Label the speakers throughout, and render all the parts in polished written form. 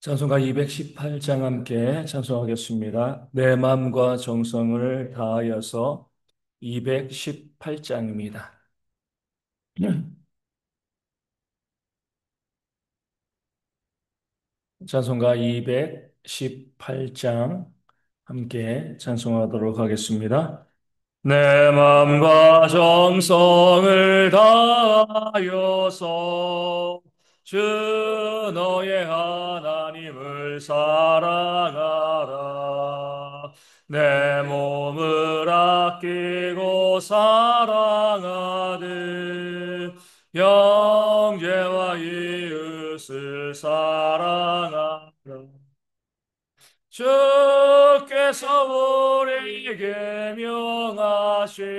Speaker 1: 찬송가 218장 함께 찬송하겠습니다. 내 마음과 정성을 다하여서 218장입니다. 찬송가 218장 함께 찬송하도록 하겠습니다. 내 마음과 정성을 다하여서 주 너의 하나님을 사랑하라. 내 몸을 아끼고 사랑하듯 형제와 이웃을 사랑하라. 주께서 우리에게 명하시니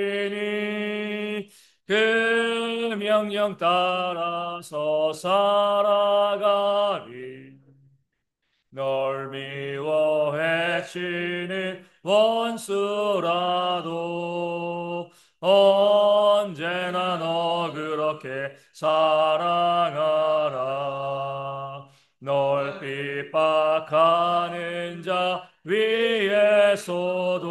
Speaker 1: 그 명령 따라서 살아가리. 널 미워 해치는 원수라도 언제나 너 그렇게 사랑하라. 널 핍박하는 자 위에서도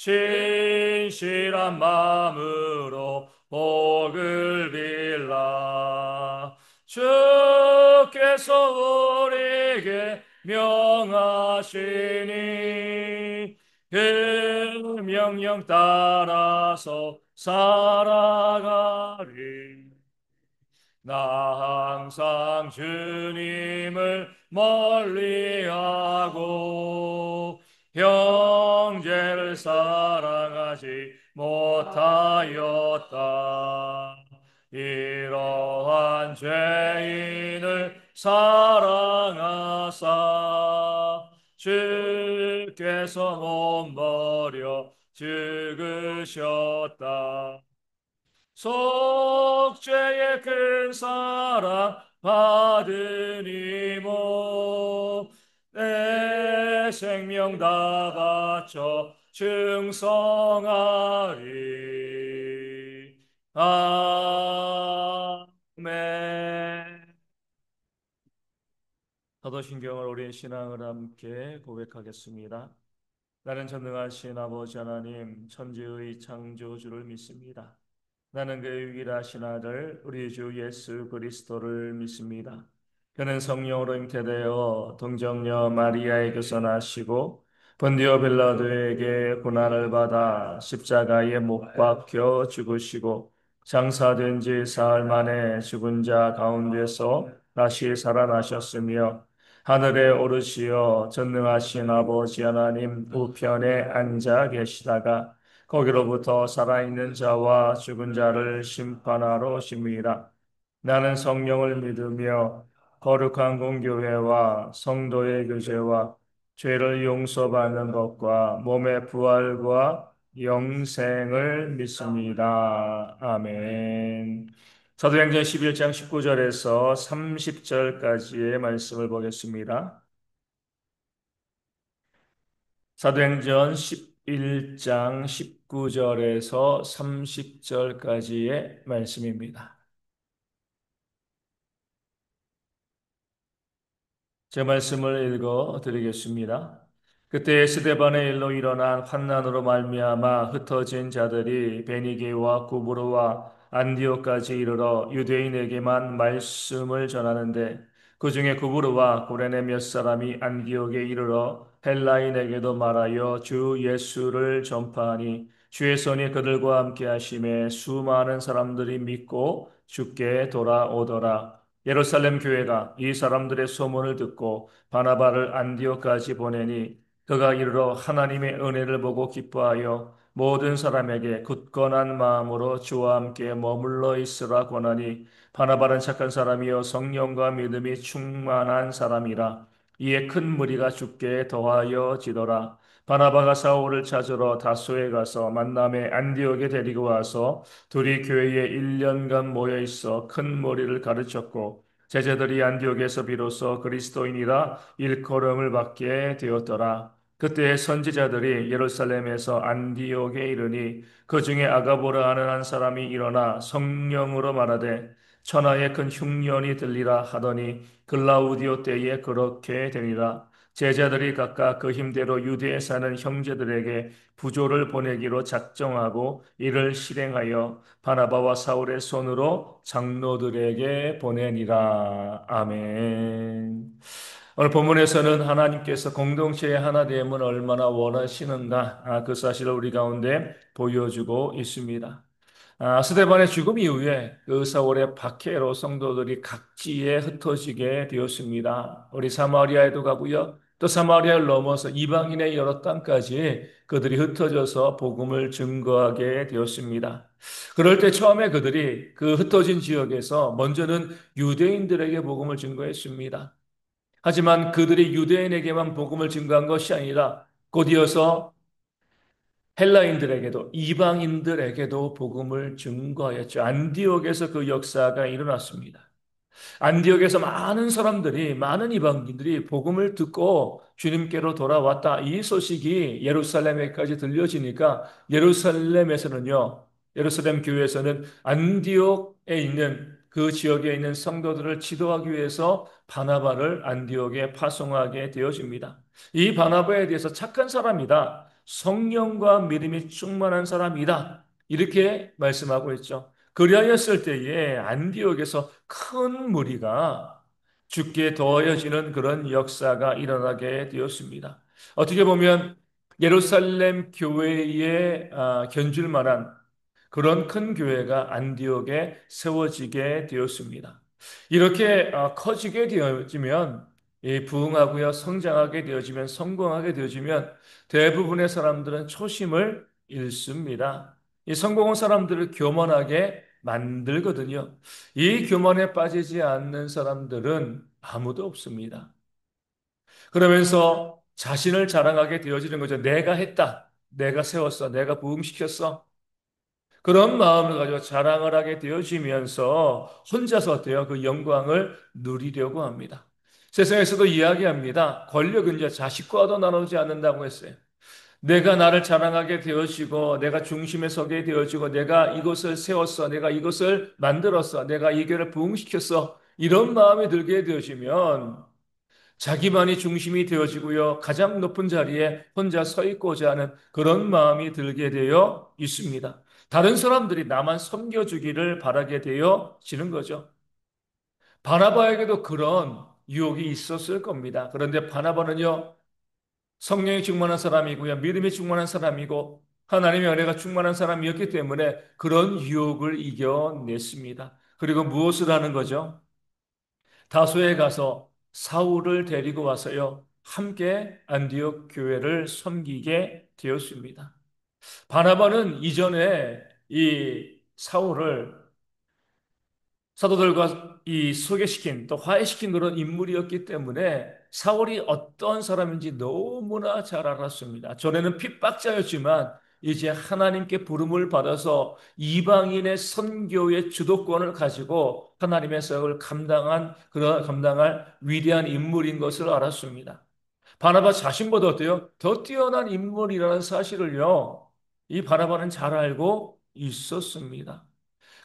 Speaker 1: 신실한 마음으로 복을 빌라. 주께서 우리에게 명하시니 그 명령 따라서 살아가리. 나 항상 주님을 멀리하고 형제를 사랑하지 못하였다. 이러한 죄인을 사랑하사 주께서 못 버려 죽으셨다. 속죄의 큰 사랑 받으니 뭐내 생명 다 바쳐 충성하리. 아멘. 사도신경을 우리의 신앙을 함께 고백하겠습니다. 나는 전능하신 아버지 하나님 천지의 창조주를 믿습니다. 나는 그의 유일하신 아들 우리 주 예수 그리스도를 믿습니다. 그는 성령으로 잉태되어 동정녀 마리아에게서 나시고 본디오 빌라도에게 고난을 받아 십자가에 못 박혀 죽으시고 장사된 지 사흘 만에 죽은 자 가운데서 다시 살아나셨으며 하늘에 오르시어 전능하신 아버지 하나님 우편에 앉아 계시다가 거기로부터 살아있는 자와 죽은 자를 심판하러 오십니다. 나는 성령을 믿으며 거룩한 공교회와 성도의 교제와 죄를 용서받는 것과 몸의 부활과 영생을 믿습니다. 아멘. 사도행전 11장 19절에서 30절까지의 말씀을 보겠습니다. 사도행전 11장 19절에서 30절까지의 말씀입니다. 제 말씀을 읽어 드리겠습니다. 그때 스데반의 일로 일어난 환난으로 말미암아 흩어진 자들이 베니게와 구브로와 안디오까지 이르러 유대인에게만 말씀을 전하는데 그 중에 구브로와 고레네 몇 사람이 안디옥에 이르러 헬라인에게도 말하여 주 예수를 전파하니 주의 손이 그들과 함께 하심에 수많은 사람들이 믿고 주께 돌아오더라. 예루살렘 교회가 이 사람들의 소문을 듣고 바나바를 안디옥까지 보내니 그가 이르러 하나님의 은혜를 보고 기뻐하여 모든 사람에게 굳건한 마음으로 주와 함께 머물러 있으라 권하니 바나바는 착한 사람이요 성령과 믿음이 충만한 사람이라. 이에 큰 무리가 주께 더하여 지더라. 바나바가 사울을 찾으러 다소에 가서 만남에 안디옥에 데리고 와서 둘이 교회에 1년간 모여 있어 큰 무리를 가르쳤고 제자들이 안디옥에서 비로소 그리스도인이라 일컬음을 받게 되었더라. 그때 선지자들이 예루살렘에서 안디옥에 이르니 그 중에 아가보라 하는 한 사람이 일어나 성령으로 말하되 천하에 큰 흉년이 들리라 하더니 글라우디오 때에 그렇게 되니라. 제자들이 각각 그 힘대로 유대에 사는 형제들에게 부조를 보내기로 작정하고 이를 실행하여 바나바와 사울의 손으로 장로들에게 보내니라. 아멘. 오늘 본문에서는 하나님께서 공동체의 하나됨을 얼마나 원하시는가, 그 사실을 우리 가운데 보여주고 있습니다. 스데반의 죽음 이후에 그 사울의 박해로 성도들이 각지에 흩어지게 되었습니다. 우리 사마리아에도 가고요. 또 사마리아를 넘어서 이방인의 여러 땅까지 그들이 흩어져서 복음을 증거하게 되었습니다. 그럴 때 처음에 그들이 그 흩어진 지역에서 먼저는 유대인들에게 복음을 증거했습니다. 하지만 그들이 유대인에게만 복음을 증거한 것이 아니라 곧 이어서 헬라인들에게도 이방인들에게도 복음을 증거하였죠. 안디옥에서 그 역사가 일어났습니다. 안디옥에서 많은 사람들이 많은 이방인들이 복음을 듣고 주님께로 돌아왔다. 이 소식이 예루살렘에까지 들려지니까 예루살렘 교회에서는 안디옥에 있는 그 지역에 있는 성도들을 지도하기 위해서 바나바를 안디옥에 파송하게 되어집니다. 이 바나바에 대해서 착한 사람이다. 성령과 믿음이 충만한 사람이다. 이렇게 말씀하고 있죠. 그리하였을 때에 안디옥에서 큰 무리가 죽게 더해지는 그런 역사가 일어나게 되었습니다. 어떻게 보면 예루살렘 교회에 견줄 만한 그런 큰 교회가 안디옥에 세워지게 되었습니다. 이렇게 커지게 되어지면 부흥하고요, 성장하게 되어지면, 성공하게 되어지면 대부분의 사람들은 초심을 잃습니다. 이 성공한 사람들을 교만하게 만들거든요. 이 교만에 빠지지 않는 사람들은 아무도 없습니다. 그러면서 자신을 자랑하게 되어지는 거죠. 내가 했다. 내가 세웠어. 내가 부흥시켰어. 그런 마음을 가지고 자랑을 하게 되어지면서 혼자서 어때요? 그 영광을 누리려고 합니다. 세상에서도 이야기합니다. 권력은 이제 자식과도 나누지 않는다고 했어요. 내가 나를 자랑하게 되어지고, 내가 중심에 서게 되어지고, 내가 이것을 세웠어, 내가 이것을 만들었어, 내가 이 교회를 부흥시켰어, 이런 마음이 들게 되어지면 자기만이 중심이 되어지고요, 가장 높은 자리에 혼자 서 있고자 하는 그런 마음이 들게 되어 있습니다. 다른 사람들이 나만 섬겨주기를 바라게 되어지는 거죠. 바나바에게도 그런 유혹이 있었을 겁니다. 그런데 바나바는요, 성령이 충만한 사람이고요. 믿음이 충만한 사람이고 하나님의 은혜가 충만한 사람이었기 때문에 그런 유혹을 이겨냈습니다. 그리고 무엇을 하는 거죠? 다소에 가서 사울을 데리고 와서요. 함께 안디옥 교회를 섬기게 되었습니다. 바나바는 이전에 이 사울을 사도들과 이 소개시킨 또 화해시킨 그런 인물이었기 때문에 사울이 어떤 사람인지 너무나 잘 알았습니다. 전에는 핍박자였지만 이제 하나님께 부름을 받아서 이방인의 선교의 주도권을 가지고 하나님의 사역을 감당할 위대한 인물인 것을 알았습니다. 바나바 자신보다 어때요? 더 뛰어난 인물이라는 사실을요. 이 바나바는 잘 알고 있었습니다.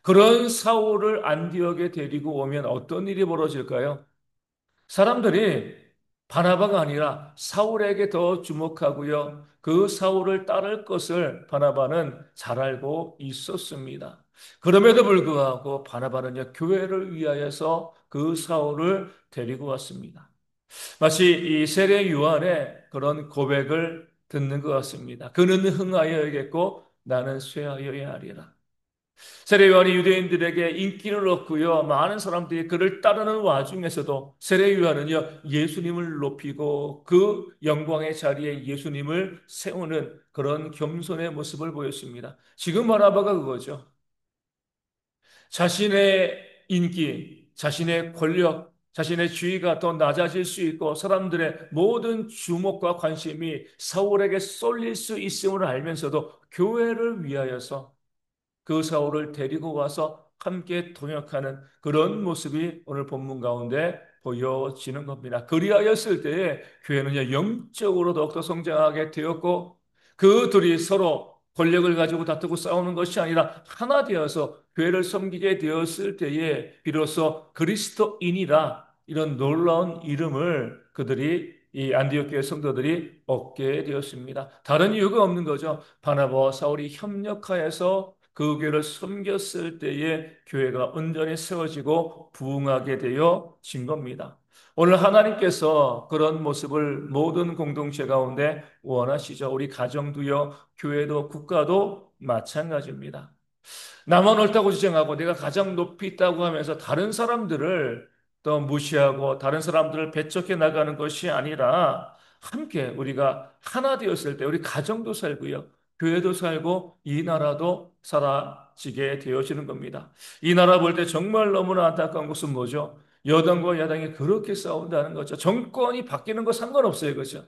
Speaker 1: 그런 사울을 안디옥에 데리고 오면 어떤 일이 벌어질까요? 사람들이 바나바가 아니라 사울에게 더 주목하고요. 그 사울을 따를 것을 바나바는 잘 알고 있었습니다. 그럼에도 불구하고 바나바는요, 교회를 위하여서 그 사울을 데리고 왔습니다. 마치 이 세례 요한의 그런 고백을 듣는 것 같습니다. 그는 흥하여야겠고 나는 쇠하여야 하리라. 세례 요한이 유대인들에게 인기를 얻고요. 많은 사람들이 그를 따르는 와중에서도 세례 요한은요. 예수님을 높이고 그 영광의 자리에 예수님을 세우는 그런 겸손의 모습을 보였습니다. 지금 바나바가 그거죠. 자신의 인기, 자신의 권력, 자신의 지위가 더 낮아질 수 있고 사람들의 모든 주목과 관심이 사울에게 쏠릴 수 있음을 알면서도 교회를 위하여서 그 사울을 데리고 와서 함께 동역하는 그런 모습이 오늘 본문 가운데 보여지는 겁니다. 그리하였을 때에 교회는요, 영적으로 더욱더 성장하게 되었고 그 둘이 서로 권력을 가지고 다투고 싸우는 것이 아니라 하나 되어서 교회를 섬기게 되었을 때에 비로소 그리스도인이라 이런 놀라운 이름을 그들이 이 안디옥 교회 성도들이 얻게 되었습니다. 다른 이유가 없는 거죠. 바나바와 사울이 협력하여서 그 교회를 섬겼을 때에 교회가 온전히 세워지고 부흥하게 되어진 겁니다. 오늘 하나님께서 그런 모습을 모든 공동체 가운데 원하시죠. 우리 가정도요, 교회도 국가도 마찬가지입니다. 나만 옳다고 주장하고 내가 가장 높이 있다고 하면서 다른 사람들을 또 무시하고 다른 사람들을 배척해 나가는 것이 아니라 함께 우리가 하나 되었을 때 우리 가정도 살고요. 교회도 살고 이 나라도 살아지게 되어지는 겁니다. 이 나라 볼 때 정말 너무나 안타까운 것은 뭐죠? 여당과 야당이 그렇게 싸운다는 거죠. 정권이 바뀌는 거 상관없어요. 그죠?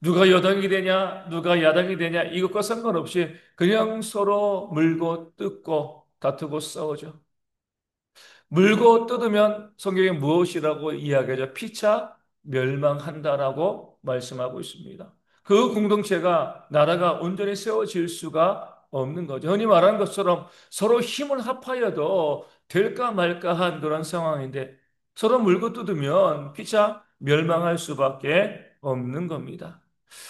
Speaker 1: 누가 여당이 되냐, 누가 야당이 되냐, 이것과 상관없이 그냥 서로 물고 뜯고 다투고 싸우죠. 물고 뜯으면 성경에 무엇이라고 이야기하죠? 피차 멸망한다라고 말씀하고 있습니다. 그 공동체가 나라가 온전히 세워질 수가 없는 거죠. 흔히 말하는 것처럼 서로 힘을 합하여도 될까 말까 한 그런 상황인데 서로 물고 뜯으면 피차 멸망할 수밖에 없는 겁니다.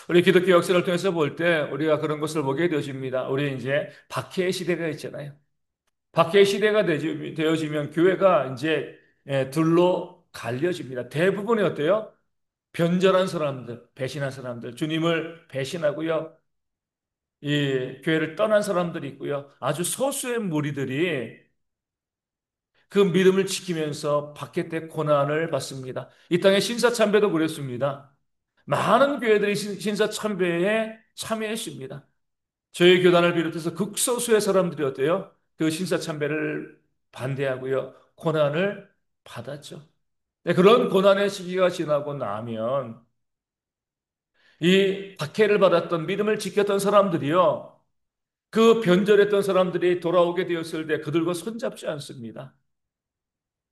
Speaker 1: 우리 기독교 역사를 통해서 볼 때 우리가 그런 것을 보게 되어집니다. 우리 이제 박해의 시대가 있잖아요. 박해의 시대가 되어지면 교회가 이제 둘로 갈려집니다. 대부분이 어때요? 변절한 사람들, 배신한 사람들, 주님을 배신하고요. 이 교회를 떠난 사람들이 있고요. 아주 소수의 무리들이 그 믿음을 지키면서 박해 때 고난을 받습니다. 이 땅의 신사참배도 그랬습니다. 많은 교회들이 신사참배에 참여했습니다. 저희 교단을 비롯해서 극소수의 사람들이 어때요? 그 신사참배를 반대하고요. 고난을 받았죠. 네, 그런 고난의 시기가 지나고 나면 이 박해를 받았던 믿음을 지켰던 사람들이요. 그 변절했던 사람들이 돌아오게 되었을 때 그들과 손잡지 않습니다.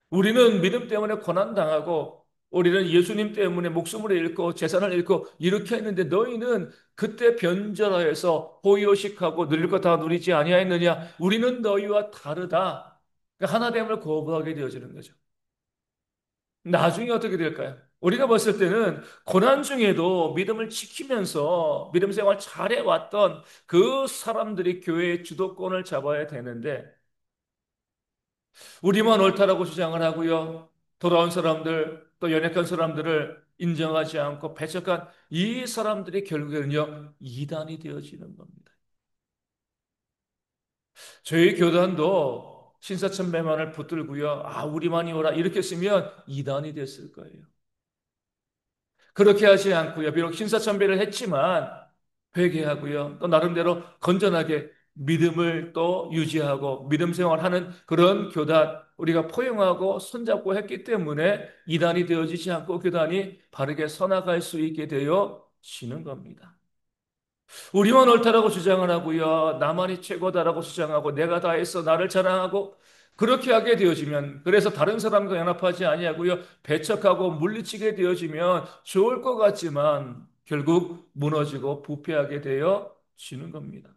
Speaker 1: 우리는 믿음 때문에 고난당하고 우리는 예수님 때문에 목숨을 잃고 재산을 잃고 이렇게 했는데 너희는 그때 변절하여서 호의호식하고 누릴 것 다 누리지 아니하였느냐? 우리는 너희와 다르다. 그러니까 하나됨을 거부하게 되어지는 거죠. 나중에 어떻게 될까요? 우리가 봤을 때는 고난 중에도 믿음을 지키면서 믿음 생활 잘해왔던 그 사람들이 교회의 주도권을 잡아야 되는데 우리만 옳다라고 주장을 하고요. 돌아온 사람들, 또 연약한 사람들을 인정하지 않고 배척한 이 사람들이 결국에는요, 이단이 되어지는 겁니다. 저희 교단도 신사참배만을 붙들고요. 아, 우리만이 오라. 이렇게 쓰면 이단이 됐을 거예요. 그렇게 하지 않고요. 비록 신사참배를 했지만 회개하고요. 또 나름대로 건전하게 믿음을 또 유지하고 믿음 생활하는 그런 교단 우리가 포용하고 손잡고 했기 때문에 이단이 되어지지 않고 교단이 바르게 서나갈 수 있게 되어지는 겁니다. 우리만 옳다라고 주장을 하고요. 나만이 최고다라고 주장하고 내가 다 했어 나를 자랑하고 그렇게 하게 되어지면 그래서 다른 사람과 연합하지 아니하고요. 배척하고 물리치게 되어지면 좋을 것 같지만 결국 무너지고 부패하게 되어지는 겁니다.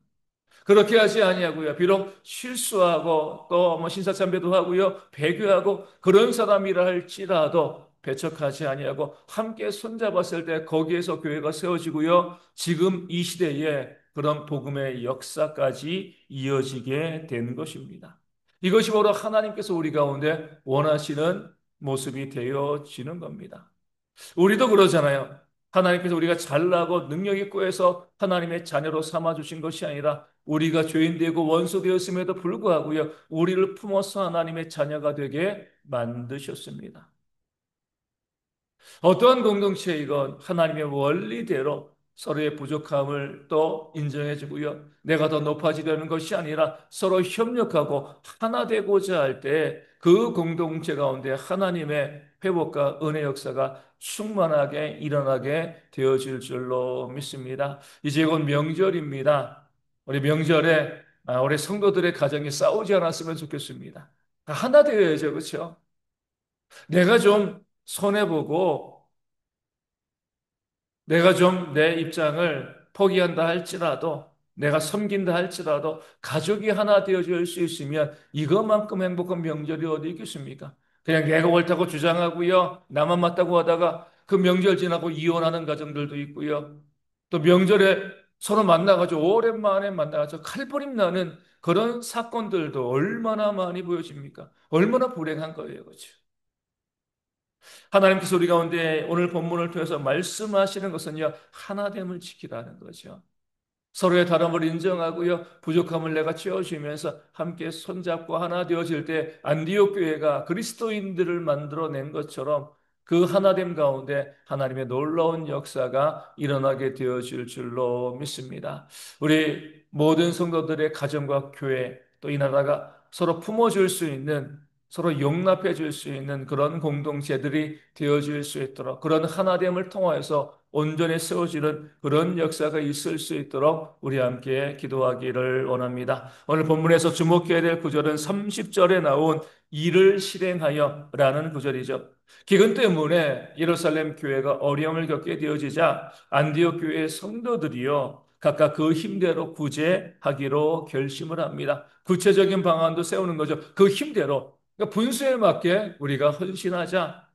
Speaker 1: 그렇게 하지 아니하고요. 비록 실수하고 또 뭐 신사참배도 하고요. 배교하고 그런 사람이라 할지라도 배척하지 아니하고 함께 손잡았을 때 거기에서 교회가 세워지고요. 지금 이 시대에 그런 복음의 역사까지 이어지게 되는 것입니다. 이것이 바로 하나님께서 우리 가운데 원하시는 모습이 되어지는 겁니다. 우리도 그러잖아요. 하나님께서 우리가 잘나고 능력 있고 해서 하나님의 자녀로 삼아 주신 것이 아니라 우리가 죄인 되고 원수 되었음에도 불구하고요. 우리를 품어서 하나님의 자녀가 되게 만드셨습니다. 어떠한 공동체이건 하나님의 원리대로 서로의 부족함을 또 인정해주고요. 내가 더 높아지려는 것이 아니라 서로 협력하고 하나 되고자 할 때 그 공동체 가운데 하나님의 회복과 은혜 역사가 충만하게 일어나게 되어질 줄로 믿습니다. 이제 곧 명절입니다. 우리 명절에 우리 성도들의 가정이 싸우지 않았으면 좋겠습니다. 하나 되어야죠, 그렇죠? 내가 좀 손해보고 내가 좀 내 입장을 포기한다 할지라도 내가 섬긴다 할지라도 가족이 하나 되어줄 수 있으면 이것만큼 행복한 명절이 어디 있겠습니까? 그냥 내가 옳다고 주장하고요. 나만 맞다고 하다가 그 명절 지나고 이혼하는 가정들도 있고요. 또 명절에 서로 만나가지고 오랜만에 만나가지고 칼부림 나는 그런 사건들도 얼마나 많이 보여집니까? 얼마나 불행한 거예요. 그렇죠? 하나님께서 우리 가운데 오늘 본문을 통해서 말씀하시는 것은요, 하나됨을 지키라는 거죠. 서로의 다름을 인정하고요, 부족함을 내가 채워주면서 함께 손잡고 하나 되어질 때 안디옥 교회가 그리스도인들을 만들어낸 것처럼 그 하나됨 가운데 하나님의 놀라운 역사가 일어나게 되어질 줄로 믿습니다. 우리 모든 성도들의 가정과 교회 또 이 나라가 서로 품어줄 수 있는 서로 용납해 줄 수 있는 그런 공동체들이 되어질 수 있도록 그런 하나됨을 통하여서 온전히 세워지는 그런 역사가 있을 수 있도록 우리 함께 기도하기를 원합니다. 오늘 본문에서 주목해야 될 구절은 30절에 나온 이를 실행하여 라는 구절이죠. 기근 때문에 예루살렘 교회가 어려움을 겪게 되어지자 안디옥 교회의 성도들이요 각각 그 힘대로 구제하기로 결심을 합니다. 구체적인 방안도 세우는 거죠. 그 힘대로 그러니까 분수에 맞게 우리가 헌신하자.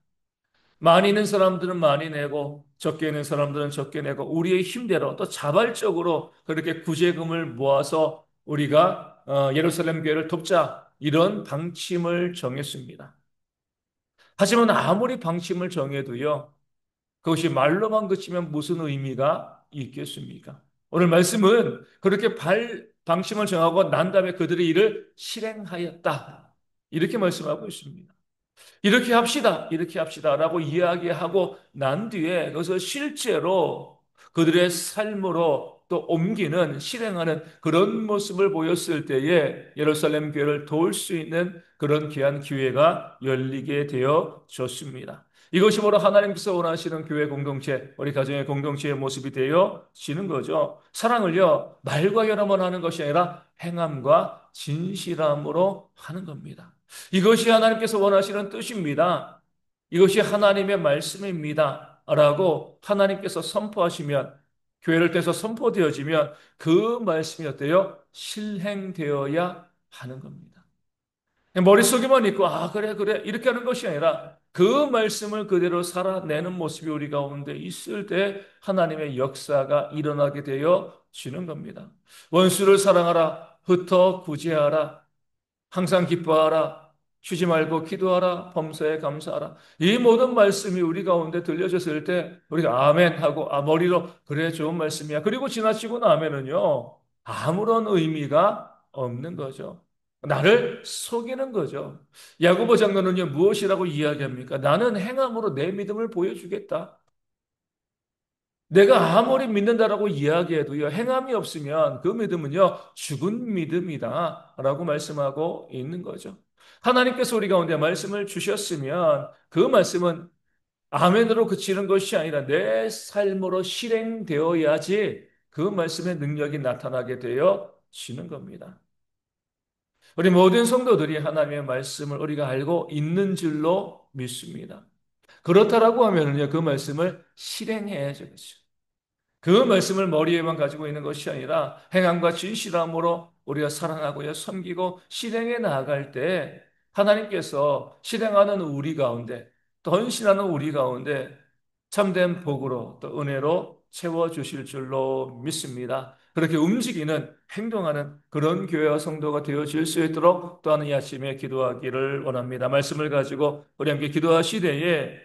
Speaker 1: 많이 있는 사람들은 많이 내고 적게 있는 사람들은 적게 내고 우리의 힘대로 또 자발적으로 그렇게 구제금을 모아서 우리가 예루살렘 교회를 돕자 이런 방침을 정했습니다. 하지만 아무리 방침을 정해도요 그것이 말로만 그치면 무슨 의미가 있겠습니까? 오늘 말씀은 그렇게 방침을 정하고 난 다음에 그들의 일을 실행하였다. 이렇게 말씀하고 있습니다. 이렇게 합시다. 이렇게 합시다라고 이야기하고 난 뒤에 그것을 실제로 그들의 삶으로 또 옮기는 실행하는 그런 모습을 보였을 때에 예루살렘 교회를 도울 수 있는 그런 귀한 기회가 열리게 되어졌습니다. 이것이 바로 하나님께서 원하시는 교회 공동체, 우리 가정의 공동체의 모습이 되어지는 거죠. 사랑을요, 말과 혈화만 하는 것이 아니라 행함과 진실함으로 하는 겁니다. 이것이 하나님께서 원하시는 뜻입니다. 이것이 하나님의 말씀입니다. 라고 하나님께서 선포하시면, 교회를 통해서 선포되어지면 그 말씀이 어때요? 실행되어야 하는 겁니다. 머릿속에만 있고, 아, 그래, 그래. 이렇게 하는 것이 아니라 그 말씀을 그대로 살아내는 모습이 우리 가운데 있을 때 하나님의 역사가 일어나게 되어지는 겁니다. 원수를 사랑하라, 흩어 구제하라, 항상 기뻐하라. 쉬지 말고 기도하라. 범사에 감사하라. 이 모든 말씀이 우리 가운데 들려졌을 때 우리가 아멘 하고 머리로 그래 좋은 말씀이야. 그리고 지나치고 나면은요. 아무런 의미가 없는 거죠. 나를 속이는 거죠. 야고보 장로는요. 무엇이라고 이야기합니까? 나는 행함으로 내 믿음을 보여주겠다. 내가 아무리 믿는다라고 이야기해도요, 행함이 없으면 그 믿음은요, 죽은 믿음이다. 라고 말씀하고 있는 거죠. 하나님께서 우리 가운데 말씀을 주셨으면 그 말씀은 아멘으로 그치는 것이 아니라 내 삶으로 실행되어야지 그 말씀의 능력이 나타나게 되어지는 겁니다. 우리 모든 성도들이 하나님의 말씀을 우리가 알고 있는 줄로 믿습니다. 그렇다라고 하면은요, 그 말씀을 실행해야죠. 그렇죠? 그 말씀을 머리에만 가지고 있는 것이 아니라 행함과 진실함으로 우리가 사랑하고요, 섬기고 실행해 나아갈 때 하나님께서 실행하는 우리 가운데 또 헌신하는 우리 가운데 참된 복으로 또 은혜로 채워주실 줄로 믿습니다. 그렇게 움직이는 행동하는 그런 교회와 성도가 되어질 수 있도록 또한 이 아침에 기도하기를 원합니다. 말씀을 가지고 우리 함께 기도하시되에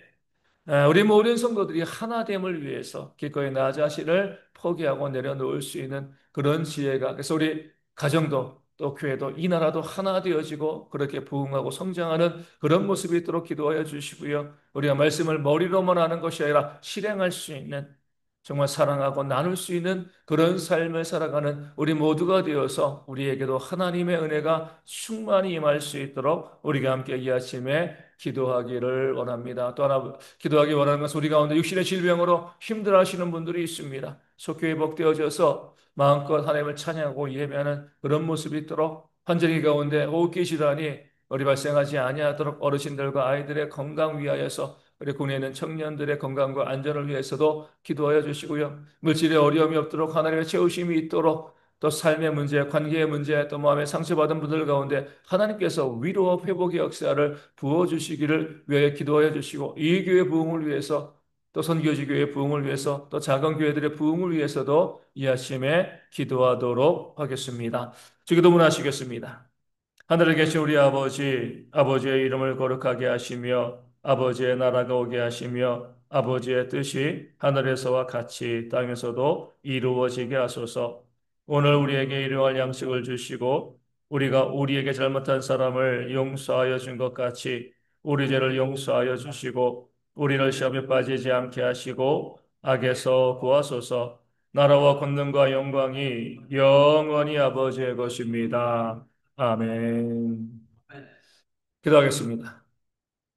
Speaker 1: 우리 모든 성도들이 하나됨을 위해서 기꺼이 나 자신을 포기하고 내려놓을 수 있는 그런 지혜가 그래서 우리 가정도 또 교회도 이 나라도 하나 되어지고 그렇게 부흥하고 성장하는 그런 모습이 있도록 기도하여 주시고요. 우리가 말씀을 머리로만 하는 것이 아니라 실행할 수 있는 정말 사랑하고 나눌 수 있는 그런 삶을 살아가는 우리 모두가 되어서 우리에게도 하나님의 은혜가 충만히 임할 수 있도록 우리가 함께 이 아침에 기도하기를 원합니다. 또 하나 기도하기 원하는 것은 우리 가운데 육신의 질병으로 힘들어하시는 분들이 있습니다. 속히 회복되어져서 마음껏 하나님을 찬양하고 예배하는 그런 모습이 있도록 환절기 가운데 호흡기 질환이 우리 발생하지 아니하도록 어르신들과 아이들의 건강 위하여서 우리 군에 있는 청년들의 건강과 안전을 위해서도 기도하여 주시고요. 물질에 어려움이 없도록 하나님의 채우심이 있도록 또 삶의 문제, 관계의 문제, 또 마음에 상처받은 분들 가운데 하나님께서 위로와 회복의 역사를 부어주시기를 위해 기도하여 주시고 이 교회 부흥을 위해서 또 선교지 교회 부흥을 위해서 또 작은 교회들의 부흥을 위해서도 이 아침에 기도하도록 하겠습니다. 기도문하시겠습니다. 하늘에 계신 우리 아버지, 아버지의 이름을 거룩하게 하시며, 아버지의 나라가 오게 하시며, 아버지의 뜻이 하늘에서와 같이 땅에서도 이루어지게 하소서. 오늘 우리에게 일용할 양식을 주시고, 우리가 우리에게 잘못한 사람을 용서하여 준 것 같이 우리 죄를 용서하여 주시고, 우리를 시험에 빠지지 않게 하시고, 악에서 구하소서. 나라와 권능과 영광이 영원히 아버지의 것입니다. 아멘. 기도하겠습니다.